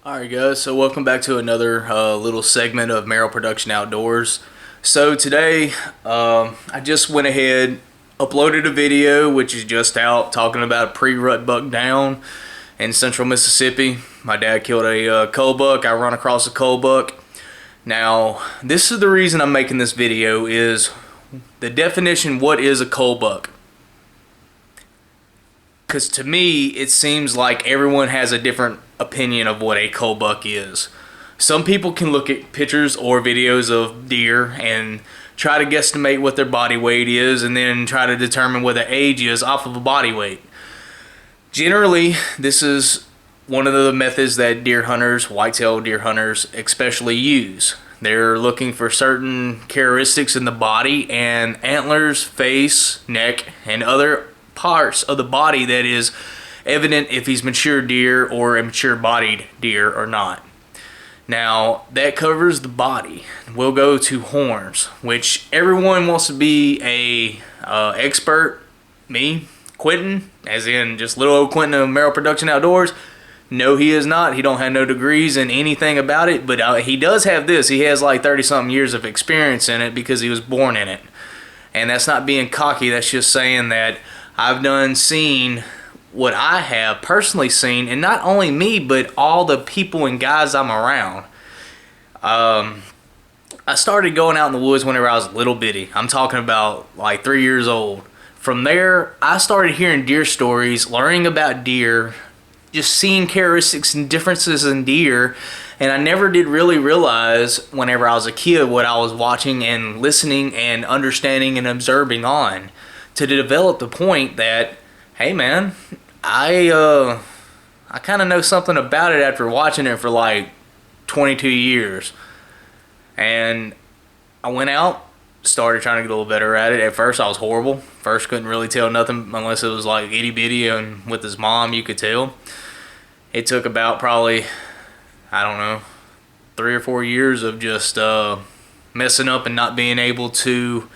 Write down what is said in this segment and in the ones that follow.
Alright guys, so welcome back to another little segment of Merrill Production Outdoors. So today, I just went ahead, uploaded a video which is just out talking about a pre-rut buck down in central Mississippi. My dad killed a cull buck. I run across a cull buck. Now, this is the reason I'm making this video is the definition, what is a cull buck? Because to me, it seems like everyone has a different opinion of what a cull buck is. Some people can look at pictures or videos of deer and try to guesstimate what their body weight is and then try to determine what their age is off of a body weight. Generally, this is one of the methods that deer hunters, whitetail deer hunters especially use. They're looking for certain characteristics in the body and antlers, face, neck, and other parts of the body that is evident if he's mature deer or a mature bodied deer or not. Now that covers the body. We'll go to horns, which everyone wants to be a expert. Me, Quinton, as in just little old Quinton of Merrill Production Outdoors. No, he is not. He don't have no degrees in anything about it, but he does have this. He has like 30-something years of experience in it because he was born in it. And that's not being cocky. That's just saying that I've seen what I have personally seen, and not only me, but all the people and guys I'm around. I started going out in the woods whenever I was little bitty. I'm talking about like 3 years old. From there, I started hearing deer stories, learning about deer, just seeing characteristics and differences in deer, and I never did really realize whenever I was a kid what I was watching and listening and understanding and observing on, to develop the point that, hey man, I kind of know something about it after watching it for like 22 years. And I went out, started trying to get a little better at it. At first I was horrible. First couldn't really tell nothing unless it was like itty bitty, and with his mom you could tell. It took about probably, I don't know, 3 or 4 years of just messing up and not being able to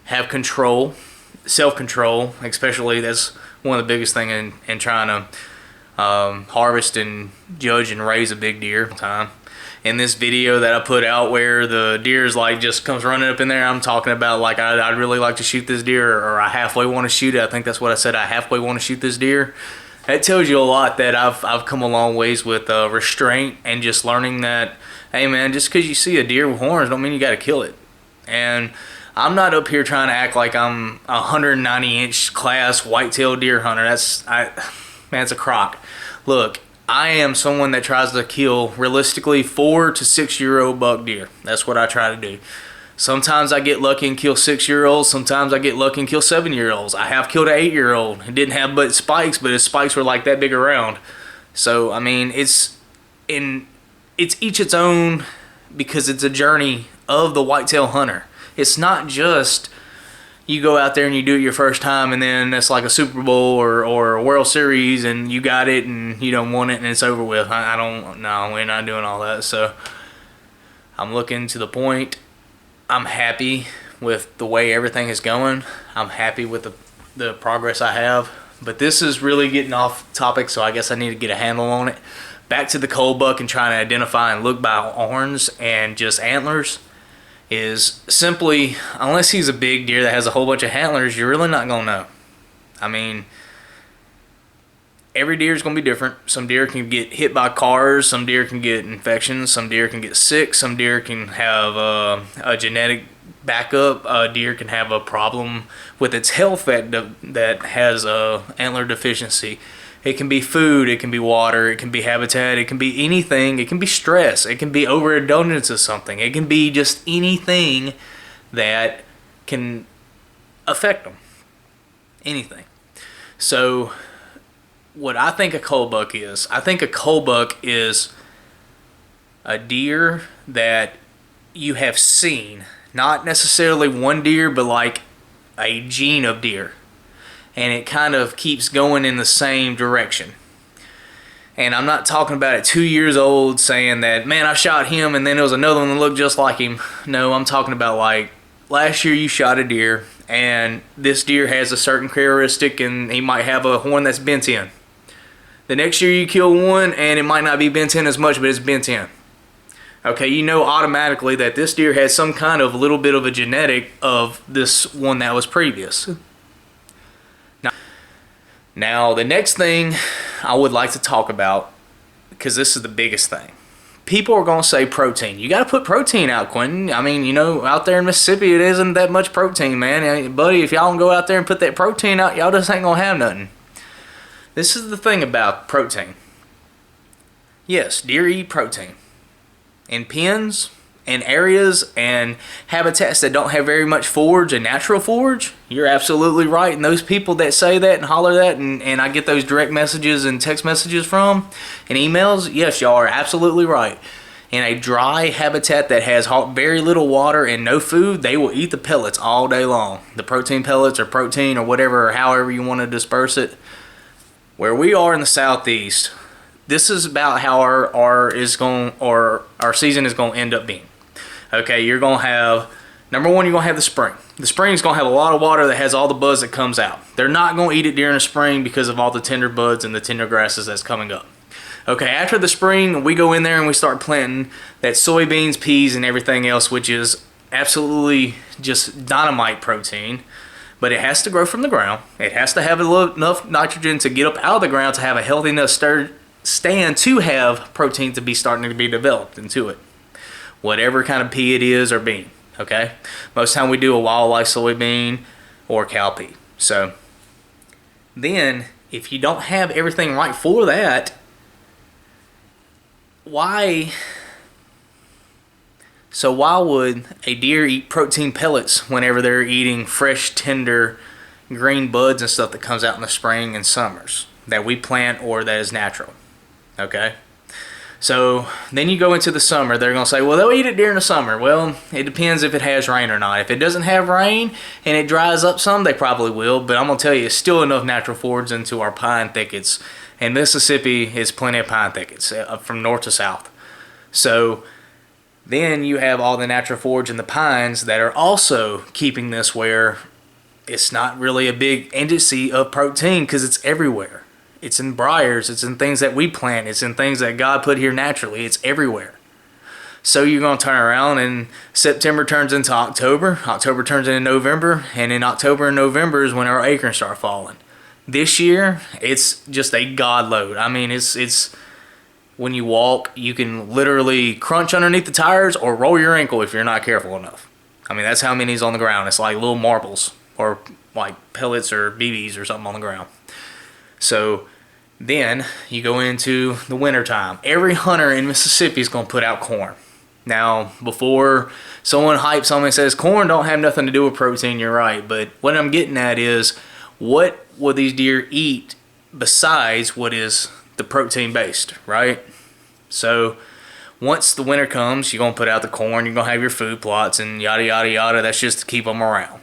have control, self-control. Especially that's one of the biggest things in trying to harvest and judge and raise a big deer time. In this video that I put out where the deer's like just comes running up in there, I'm talking about like I'd really like to shoot this deer, or I halfway want to shoot it. I think that's what I said, I halfway want to shoot this deer. That tells you a lot that I've come a long ways with restraint and just learning that, hey man, just because you see a deer with horns don't mean you got to kill it. And I'm not up here trying to act like I'm a 190-inch class whitetail deer hunter. Man, it's a crock. Look, I am someone that tries to kill realistically 4 to 6 year old buck deer. That's what I try to do. Sometimes I get lucky and kill 6-year-olds. Sometimes I get lucky and kill 7-year-olds. I have killed an 8-year-old. It didn't have but spikes, but his spikes were like that big around. So I mean, it's each its own, because it's a journey of the whitetail hunter. It's not just you go out there and you do it your first time and then it's like a Super Bowl or a World Series and you got it and you don't want it and it's over with. I don't, no, we're not doing all that. So I'm looking to the point. I'm happy with the way everything is going. I'm happy with the progress I have. But this is really getting off topic, so I guess I need to get a handle on it. Back to the cull buck and trying to identify and look by horns and just antlers is simply, unless he's a big deer that has a whole bunch of antlers, you're really not going to know. I mean, every deer is going to be different. Some deer can get hit by cars, some deer can get infections, some deer can get sick, some deer can have a genetic backup. A deer can have a problem with its health that has a antler deficiency. It can be food, it can be water, it can be habitat, it can be anything, it can be stress, it can be overabundance of something, it can be just anything that can affect them. Anything. So what I think a cull buck is, I think a cull buck is a deer that you have seen, not necessarily one deer, but like a gene of deer. And it kind of keeps going in the same direction. And I'm not talking about it 2 years old saying that, man, I shot him and then there was another one that looked just like him. No, I'm talking about like last year you shot a deer and this deer has a certain characteristic and he might have a horn that's bent in. The next year you kill one and it might not be Ben 10 as much, but it's Ben 10. Okay, you know automatically that this deer has some kind of little bit of a genetic of this one that was previous. Now the next thing I would like to talk about, because this is the biggest thing. People are going to say protein. You got to put protein out, Quinton. I mean, you know, out there in Mississippi, it isn't that much protein, man. I mean, buddy, if y'all don't go out there and put that protein out, y'all just ain't going to have nothing. This is the thing about protein. Yes, deer eat protein. In pens and areas and habitats that don't have very much forage and natural forage, you're absolutely right. And those people that say that and holler that, and I get those direct messages and text messages from and emails, yes, y'all are absolutely right. In a dry habitat that has very little water and no food, they will eat the pellets all day long. The protein pellets or protein or whatever, or however you want to disperse it. Where we are in the southeast, this is about how our season is going to end up being. Okay, you're going to have, number one, you're going to have the spring. The spring is going to have a lot of water that has all the buds that comes out. They're not going to eat it during the spring because of all the tender buds and the tender grasses that's coming up. Okay, after the spring, we go in there and we start planting that soybeans, peas, and everything else, which is absolutely just dynamite protein. But it has to grow from the ground. It has to have enough nitrogen to get up out of the ground to have a healthy enough stand to have protein to be starting to be developed into it. Whatever kind of pea it is or bean, okay? Most of the time we do a wildlife soybean or cowpea. So then if you don't have everything right for that, why would a deer eat protein pellets whenever they're eating fresh, tender green buds and stuff that comes out in the spring and summers that we plant or that is natural? Okay? So then you go into the summer, they're going to say, well, they'll eat it during the summer. Well, it depends if it has rain or not. If it doesn't have rain and it dries up some, they probably will. But I'm going to tell you, it's still enough natural forage into our pine thickets. And Mississippi is plenty of pine thickets from north to south. So then you have all the natural forage in the pines that are also keeping this where it's not really a big indice of protein because it's everywhere. It's in briars, it's in things that we plant, it's in things that God put here naturally, it's everywhere. So you're going to turn around and September turns into October, October turns into November, and in October and November is when our acorns start falling. This year, it's just a God load. I mean, it's when you walk, you can literally crunch underneath the tires or roll your ankle if you're not careful enough. I mean, that's how many's on the ground. It's like little marbles or like pellets or BBs or something on the ground. So then you go into the winter time. Every hunter in Mississippi is going to put out corn. Now, before someone hypes on me and says corn don't have nothing to do with protein, you're right. But what I'm getting at is, what will these deer eat besides what is the protein based, right? So once the winter comes, you're going to put out the corn, you're going to have your food plots and yada, yada, yada. That's just to keep them around.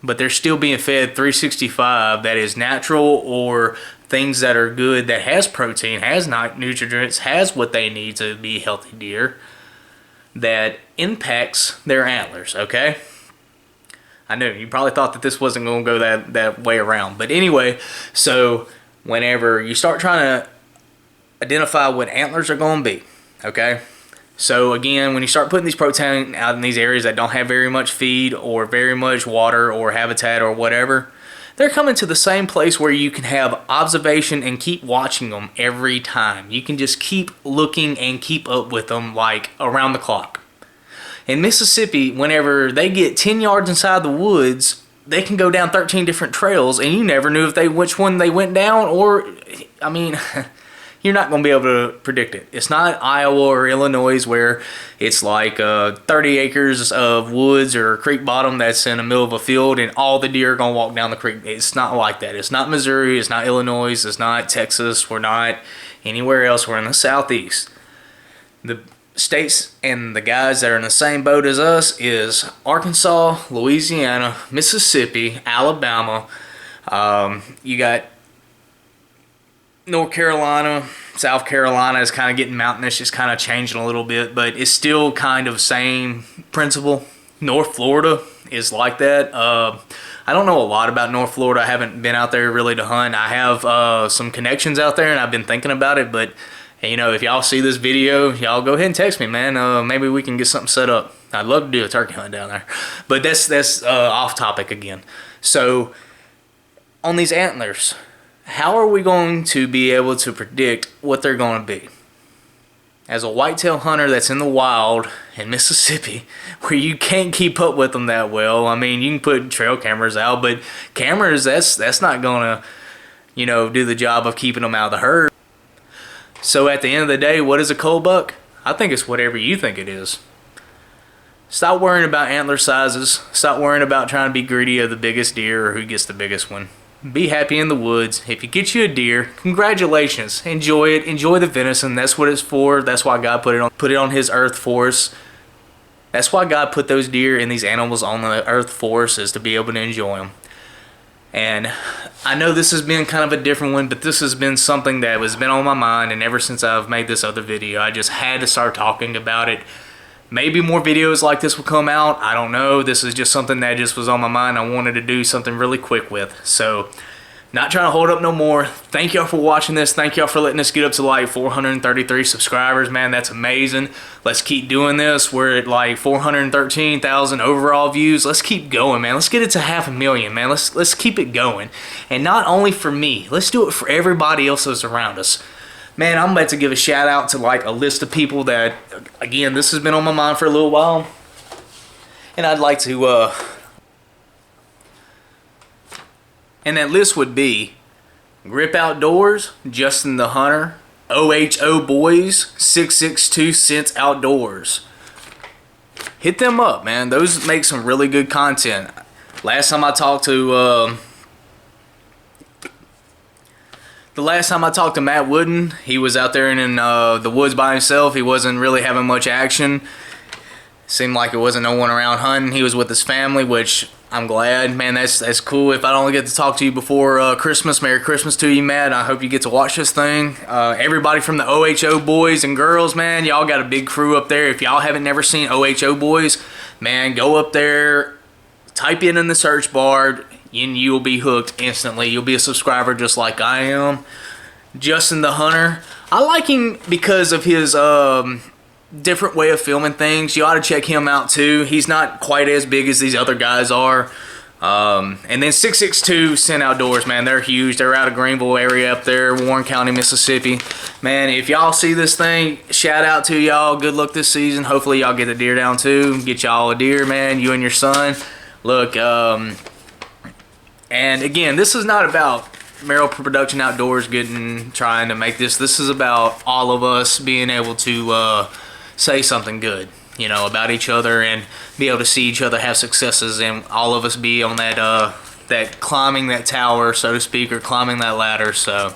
But they're still being fed 365 that is natural or things that are good, that has protein, has nutrients, has what they need to be healthy deer, that impacts their antlers, okay? I know, you probably thought that this wasn't going to go that way around. But anyway, so whenever you start trying to identify what antlers are going to be, okay? So again, when you start putting these protein out in these areas that don't have very much feed or very much water or habitat or whatever, they're coming to the same place where you can have observation and keep watching them every time. You can just keep looking and keep up with them like around the clock. In Mississippi, whenever they get 10 yards inside the woods, they can go down 13 different trails and you never knew which one they went down, or, I mean, you're not going to be able to predict it. It's not Iowa or Illinois where it's like 30 acres of woods or creek bottom that's in the middle of a field and all the deer are going to walk down the creek. It's not like that. It's not Missouri. It's not Illinois. It's not Texas. We're not anywhere else. We're in the southeast. The states and the guys that are in the same boat as us is Arkansas, Louisiana, Mississippi, Alabama. You got North Carolina, South Carolina is kind of getting mountainous, just kind of changing a little bit, but it's still kind of same principle. North Florida is like that. I don't know a lot about North Florida. I haven't been out there really to hunt. I have some connections out there, and I've been thinking about it. But you know, if y'all see this video, y'all go ahead and text me, man. Maybe we can get something set up. I'd love to do a turkey hunt down there. But that's off topic again. So on these antlers, how are we going to be able to predict what they're going to be? As a whitetail hunter that's in the wild in Mississippi, where you can't keep up with them that well. I mean, you can put trail cameras out, but cameras, that's not gonna, you know, do the job of keeping them out of the herd. So at the end of the day, what is a cull buck? I think it's whatever you think it is. Stop worrying about antler sizes. Stop worrying about trying to be greedy of the biggest deer or who gets the biggest one. Be happy in the woods. If you get you a deer, congratulations. Enjoy it. Enjoy the venison. That's what it's for. That's why God put it on his earth for us. That's why God put those deer and these animals on the earth for us, is to be able to enjoy them. And I know this has been kind of a different one, but this has been something that has been on my mind, and ever since I've made this other video, I just had to start talking about it. Maybe more videos like this will come out. I don't know. This is just something that just was on my mind. I wanted to do something really quick with. So, not trying to hold up no more. Thank y'all for watching this. Thank y'all for letting us get up to like 433 subscribers, man. That's amazing. Let's keep doing this. We're at like 413,000 overall views. Let's keep going, man. Let's get it to 500,000, man. Let's keep it going. And not only for me. Let's do it for everybody else that's around us. Man, I'm about to give a shout out to like a list of people that, again, this has been on my mind for a little while. And I'd like to, and that list would be Grip Outdoors, Justin the Hunter, OHO Boys, 662 Scents Outdoors. Hit them up, man. Those make some really good content. Last time I talked to, Matt Wooden, he was out there in the woods by himself. He wasn't really having much action. Seemed like it wasn't no one around hunting. He was with his family, which I'm glad. Man, that's cool. If I don't get to talk to you before Christmas, Merry Christmas to you, Matt. I hope you get to watch this thing. Everybody from the OHO boys and girls, man, y'all got a big crew up there. If y'all haven't never seen OHO boys, man, go up there, type in the search bar, and you'll be hooked instantly. You'll be a subscriber just like I am. Justin the Hunter, I like him because of his different way of filming things. You ought to check him out too. He's not quite as big as these other guys are. And then 662 Scent Outdoors, man, they're huge. They're out of Greenville area up there, Warren County, Mississippi. Man, if y'all see this thing, shout out to y'all. Good luck this season. Hopefully y'all get the deer down too. Get y'all a deer, man, you and your son. Look, and again, this is not about Merrill Production Outdoors trying to make this. This is about all of us being able to say something good, you know, about each other, and be able to see each other have successes, and all of us be on that climbing that tower, so to speak, or climbing that ladder. So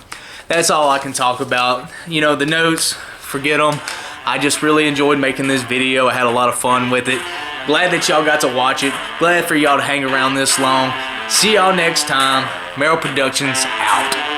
that's all I can talk about. You know, the notes, forget them. I just really enjoyed making this video. I had a lot of fun with it. Glad that y'all got to watch it. Glad for y'all to hang around this long. See y'all next time. Merrill Productions out.